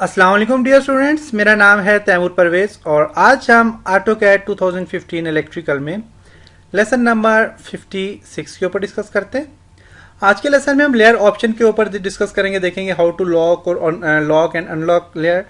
अस्सलाम वालेकुम dear students, मेरा नाम है तैमूर परवेज और आज हम ऑटोकैड 2015 इलेक्ट्रिकल में लेसन नंबर 56 के ऊपर डिस्कस करते हैं। आज के लेसन में हम लेयर ऑप्शन के ऊपर डिस्कस करेंगे, देखेंगे हाउ टू लॉक और lock and unlock layer,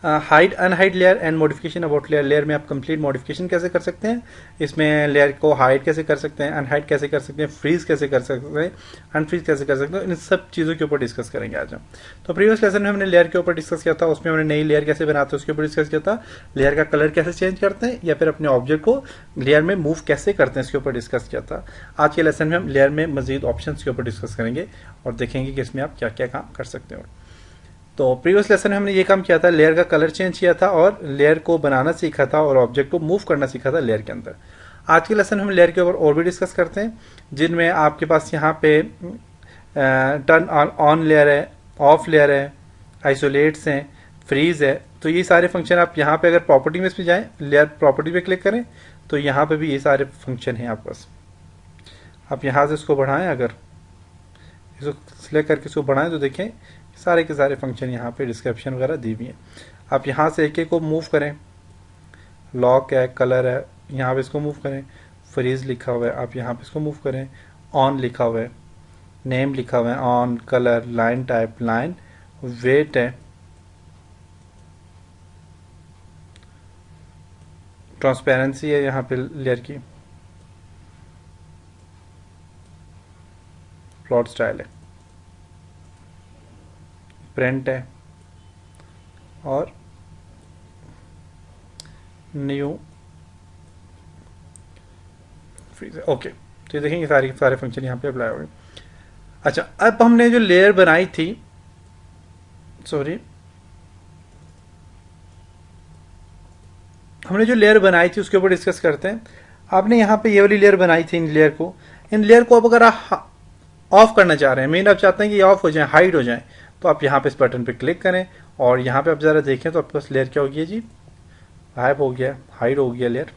hide unhide layer and modification about layer. Layer में आप कंप्लीट मॉडिफिकेशन कैसे कर सकते हैं, इसमें लेयर को हाइड कैसे कर सकते हैं, अनहाइड कैसे कर सकते हैं, फ्रीज कैसे कर सकते हैं, अनफ्रीज कैसे कर सकते हैं, इन सब चीज़ों के ऊपर डिस्कस करेंगे आज हम। तो प्रीवियस लेसन में हमने लेयर के ऊपर डिस्कस किया था, उसमें हमने नई लेयर कैसे बनाते हैं उसके ऊपर डिस्कस किया था। लेयर का कलर कैसे चेंज करते हैं या फिर अपने ऑब्जेक्ट को लेयर में मूव कैसे करते हैं इसके ऊपर डिस्कस किया था। आज के लेसन में हम लेयर में मजीद ऑप्शन के ऊपर डिस्कस करेंगे और देखेंगे कि इसमें आप क्या क्या काम कर सकते हो। तो प्रीवियस लेसन में हमने ये काम किया था, लेयर का कलर चेंज किया था और लेयर को बनाना सीखा था और ऑब्जेक्ट को मूव करना सीखा था लेयर के अंदर। आज के लेसन हम लेयर के ऊपर और भी डिस्कस करते हैं, जिनमें आपके पास यहाँ पे टर्न ऑन लेयर है, ऑफ लेयर है, आइसोलेट्स हैं, फ्रीज है। तो ये सारे फंक्शन आप यहाँ पे अगर प्रॉपर्टी में पे जाएं, लेयर प्रॉपर्टी पे क्लिक करें तो यहाँ पे भी ये सारे फंक्शन हैं आपके पास। आप यहाँ से इसको बढ़ाएं, अगर इसको सिलेक्ट करके इसको बढ़ाएं तो देखें सारे के सारे फंक्शन यहाँ पे डिस्क्रिप्शन वगैरह दी हुई है। आप यहाँ से एक एक को मूव करें, लॉक है, कलर है, यहाँ पे इसको मूव करें, फ्रीज लिखा हुआ है आप यहाँ पे इसको मूव करें, ऑन लिखा हुआ है, नेम लिखा हुआ है, on, colour, line type, line, weight है, ट्रांसपेरेंसी है यहाँ पे लेयर की, प्लॉट स्टाइल है, प्रिंट है और न्यू फ्रीज है। ओके, तो ये देखेंगे सारे सारे फंक्शन यहाँ पे अप्लाई हो गए। अच्छा, अब हमने जो लेयर बनाई थी, सॉरी, हमने जो लेयर बनाई थी उसके ऊपर डिस्कस करते हैं। आपने यहाँ पे ये वाली लेयर बनाई थी, इन लेयर को अब अगर आप ऑफ करना चाह रहे हैं, मीन आप चाहते हैं कि ये ऑफ हो जाए, हाइड हो जाए, तो आप यहाँ पे इस बटन पे क्लिक करें और यहाँ पे आप ज़रा देखें तो आपके पास लेयर क्या हो गया जी, गायब हो गया, हाइड हो गया लेयर।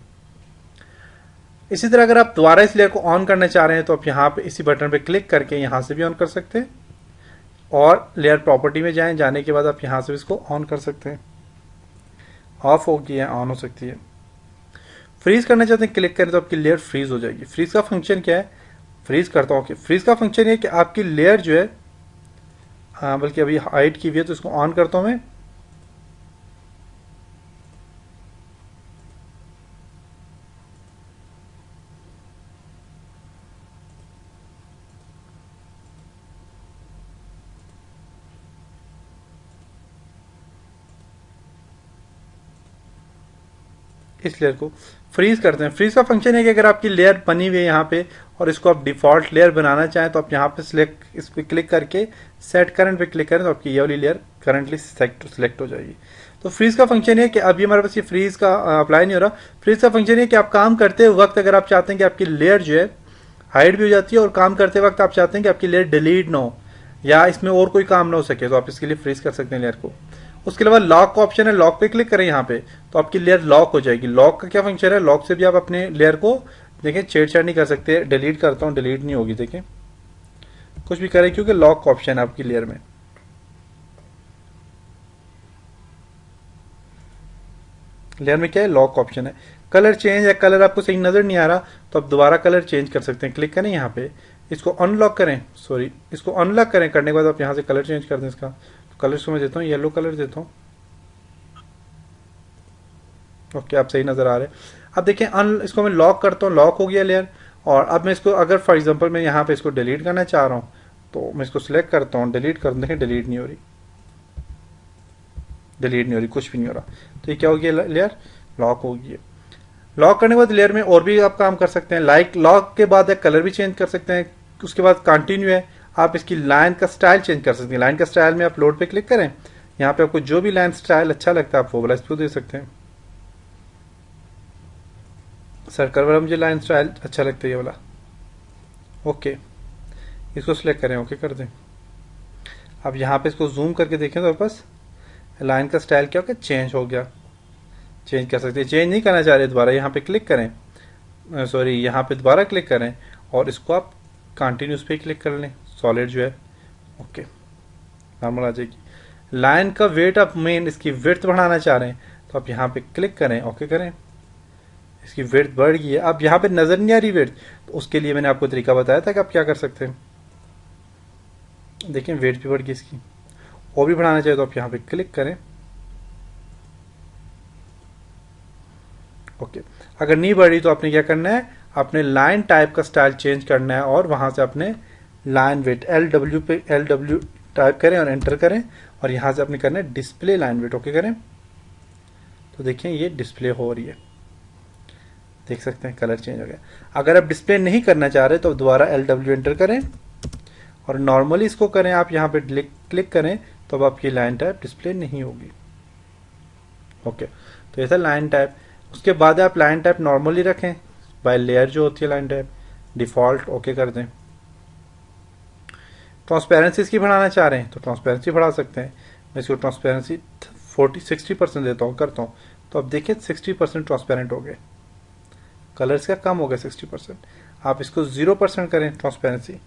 इसी तरह अगर आप दोबारा इस लेयर को ऑन करना चाह रहे हैं तो आप यहाँ पे इसी बटन पे क्लिक करके यहाँ से भी ऑन कर सकते हैं और लेयर प्रॉपर्टी में जाएं, जाने के बाद आप यहाँ से भी इसको ऑन कर सकते हैं। ऑफ हो गया, ऑन हो सकती है। फ्रीज करना चाहते हैं, क्लिक करें तो आपकी लेयर फ्रीज हो जाएगी। फ्रीज का फंक्शन क्या है, फ्रीज करता हूँ कि फ्रीज का फंक्शन है कि आपकी लेयर जो है, बल्कि अभी हाइड की हुई है तो इसको ऑन करता हूँ मैं, इस लेयर को फ्रीज करते हैं। फ्रीज का फंक्शन है कि अगर आपकी लेयर बनी हुई है यहाँ पे और इसको आप डिफॉल्ट लेयर बनाना चाहें तो आप यहाँ पे सिलेक्ट, इस पर क्लिक करके सेट करंट पे क्लिक करें तो आपकी ये वाली लेयर करंटली सिलेक्ट हो जाएगी। तो फ्रीज का फंक्शन है कि अभी हमारे पास ये फ्रीज का अप्लाई नहीं हो रहा। फ्रीज का फंक्शन है कि आप काम करते वक्त अगर आप चाहते हैं कि आपकी लेयर जो है हाइड भी हो जाती है और काम करते वक्त आप चाहते हैं कि आपकी लेयर डिलीट ना हो या इसमें और कोई काम ना हो सके, तो आप इसके लिए फ्रीज कर सकते हैं लेयर को। उसके अलावा लॉक का ऑप्शन है, लॉक पे क्लिक करें यहाँ पे तो आपकी लेयर लॉक हो जाएगी। लॉक का क्या फंक्शन है, लॉक से भी आप अपने लेयर को देखें छेड़छाड़ नहीं कर सकते। डिलीट करता हूँ, डिलीट नहीं होगी, देखें कुछ भी करें क्योंकि लॉक का ऑप्शन है आपकी लेयर में। लेयर में क्या है, लॉक ऑप्शन है। कलर चेंज है, कलर आपको सही नजर नहीं आ रहा तो आप दोबारा कलर चेंज कर सकते हैं। क्लिक करें यहाँ पे, इसको अनलॉक करें, सॉरी इसको अनलॉक करें, करने के बाद आप यहाँ से कलर चेंज कर दें। इसका कलर इसको मैं देता हूँ, येलो कलर देता हूँ। ओके, आप सही नजर आ रहे हैं। अब देखें इसको मैं लॉक करता हूँ, लॉक हो गया लेयर। और अब मैं इसको अगर फॉर एग्जांपल मैं यहाँ पे इसको डिलीट करना चाह रहा हूँ तो मैं इसको सिलेक्ट करता हूँ, डिलीट कर दूँ, देखें डिलीट नहीं हो रही, डिलीट नहीं हो रही, कुछ भी नहीं हो रहा। तो ये क्या हो गया, लेयर लॉक हो गई है। लॉक करने के बाद लेयर में और भी आप काम कर सकते हैं, लाइक लॉक के बाद एक कलर भी चेंज कर सकते हैं। उसके बाद कंटिन्यू है, आप इसकी लाइन का स्टाइल चेंज कर सकते हैं। लाइन का स्टाइल में आप लोड पे क्लिक करें, यहाँ पे आपको जो भी लाइन स्टाइल अच्छा लगता है आप वो वाला इसको दे सकते हैं। सर्कल वाला मुझे लाइन स्टाइल अच्छा लगता है, ये वाला। ओके, इसको सिलेक्ट करें, ओके कर दें। अब यहाँ पे इसको जूम करके देखें तो बस लाइन का स्टाइल क्या हो गया, चेंज हो गया। चेंज कर सकते हैं, चेंज नहीं करना चाह रहे दोबारा यहाँ पे क्लिक करें, सॉरी यहाँ पे दोबारा क्लिक करें और इसको आप कंटिन्यूस पे क्लिक कर लें, सॉलिड जो है, ओके नॉर्मल आ जाएगी। लाइन का वेट आप मेन इसकी विड्थ बढ़ाना चाह रहे हैं तो आप यहाँ पे क्लिक करें, ओके करें, इसकी विड्थ बढ़ गई है। अब यहाँ पे नजर नहीं आ रही विड्थ, तो उसके लिए मैंने आपको तरीका बताया था कि आप क्या कर सकते हैं। देखिए वेट भी बढ़ गई इसकी, और भी बढ़ाना चाहिए तो आप यहाँ पे क्लिक करें, ओके। अगर नहीं बढ़ी तो आपने क्या करना है, अपने लाइन टाइप का स्टाइल चेंज करना है और वहां से अपने लाइन वेट LW पे LW टाइप करें और एंटर करें, और यहां से अपने करना है डिस्प्ले लाइन वेट, ओके करें। तो देखिए ये डिस्प्ले हो रही है, देख सकते हैं कलर चेंज हो गया। अगर आप डिस्प्ले नहीं करना चाह रहे तो दोबारा LW एंटर करें और नॉर्मली इसको करें, आप यहाँ पे क्लिक करें तो अब आपकी लाइन टाइप डिस्प्ले नहीं होगी, ओके। तो ऐसा लाइन टाइप, उसके बाद आप लाइन टाइप नॉर्मली रखें, बाय लेयर जो होती है लाइन टाइप डिफॉल्ट, ओके कर दें। ट्रांसपेरेंसी इसकी बढ़ाना चाह रहे हैं तो ट्रांसपेरेंसी बढ़ा सकते हैं। मैं इसको ट्रांसपेरेंसी 60% देता हूँ, करता हूँ, तो अब देखिए 60% ट्रांसपेरेंट हो गए, कलर्स का कम हो गया 60%। आप इसको 0% करें ट्रांसपेरेंसी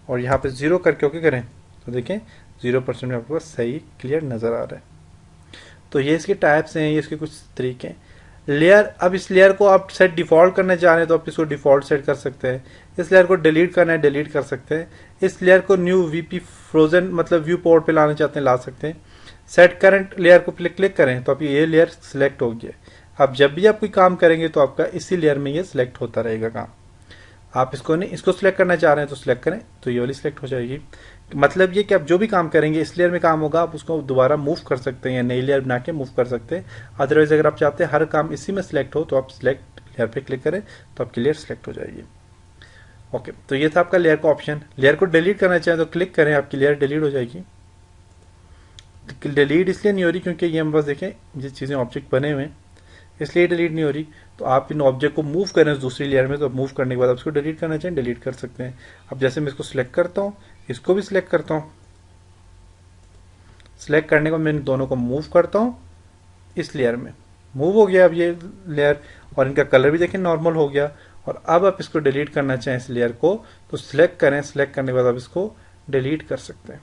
और यहाँ पे 0 करके ओके करें तो देखें 0% में आपको सही क्लियर नज़र आ रहा है। तो ये इसके टाइप्स हैं, ये इसके कुछ तरीके हैं। लेयर, अब इस लेयर को आप सेट डिफॉल्ट करना चाह रहे हैं तो आप इसको डिफॉल्ट सेट कर सकते हैं। इस लेयर को डिलीट करना है डिलीट कर सकते हैं। इस लेयर को न्यू VP फ्रोजन मतलब व्यू पोर्ट पे लाना चाहते हैं ला सकते हैं। सेट करंट लेयर को क्लिक करें तो आप ये लेयर सिलेक्ट हो गया। अब जब भी आप कोई काम करेंगे तो आपका इसी लेयर में ये सिलेक्ट होता रहेगा काम। आप इसको नहीं, इसको सिलेक्ट करना चाह रहे हैं तो सिलेक्ट करें तो ये वाली सिलेक्ट हो जाएगी। मतलब ये कि आप जो भी काम करेंगे इस लेयर में काम होगा, आप उसको दोबारा मूव कर सकते हैं या नई लेयर बना के मूव कर सकते हैं। अदरवाइज अगर आप चाहते हैं हर काम इसी में सिलेक्ट हो तो आप सिलेक्ट लेयर पे क्लिक करें तो आपकी लेयर सिलेक्ट हो जाएगी, ओके। तो ये था आपका लेयर का ऑप्शन। लेयर को डिलीट करना चाहें तो क्लिक करें, आपकी लेयर डिलीट हो जाएगी। डिलीट इसलिए नहीं हो रही क्योंकि ये हम बस देखें ये चीज़ें ऑब्जेक्ट बने हुए हैं इसलिए डिलीट नहीं हो रही। तो आप इन ऑब्जेक्ट को मूव करें दूसरी लेयर में, तो मूव करने के बाद आप इसको डिलीट करना चाहें डिलीट कर सकते हैं। अब जैसे मैं इसको सिलेक्ट करता हूँ, इसको भी सिलेक्ट करता हूँ, सिलेक्ट करने के बाद मैं इन दोनों को मूव करता हूँ, इस लेयर में मूव हो गया अब ये लेयर, और इनका कलर भी देखें नॉर्मल हो गया। और अब आप इसको डिलीट करना चाहें इस लेयर को तो सिलेक्ट करें, सिलेक्ट करने के बाद आप इसको डिलीट कर सकते हैं।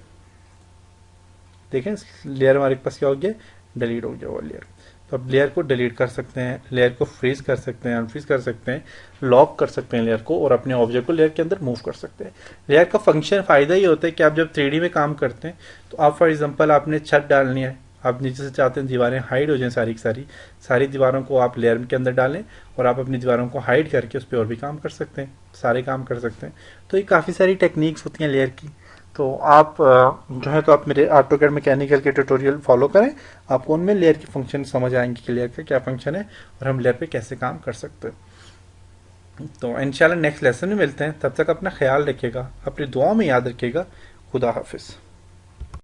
देखें लेयर हमारे पास क्या हो गया, डिलीट हो गया वो लेयर। तो अब लेयर को डिलीट कर सकते हैं, लेयर को फ्रीज कर सकते हैं, अनफ्रीज कर सकते हैं, लॉक कर सकते हैं लेयर को, और अपने ऑब्जेक्ट को लेयर के अंदर मूव कर सकते हैं। लेयर का फंक्शन फायदा ये होता है कि आप जब 3D में काम करते हैं तो आप फॉर एग्जांपल आपने छत डालनी है, आप नीचे से चाहते हैं दीवारें हाइड हो जाएं सारी की सारी दीवारों को आप लेयर के अंदर डालें और आप अपनी दीवारों को हाइड करके उस पर और भी काम कर सकते हैं, सारे काम कर सकते हैं। तो ये काफ़ी सारी टेक्निक्स होती हैं लेयर की। तो आप जो है तो आप मेरे AutoCAD मैकेनिकल के ट्यूटोरियल फॉलो करें, आपको उनमें लेयर की फंक्शन समझ आएंगे कि लेयर का क्या फंक्शन है और हम लेयर पे कैसे काम कर सकते हैं। तो इंशाल्लाह नेक्स्ट लेसन में मिलते हैं, तब तक अपना ख्याल रखिएगा, अपनी दुआओं में याद रखिएगा। खुदा हाफिज़।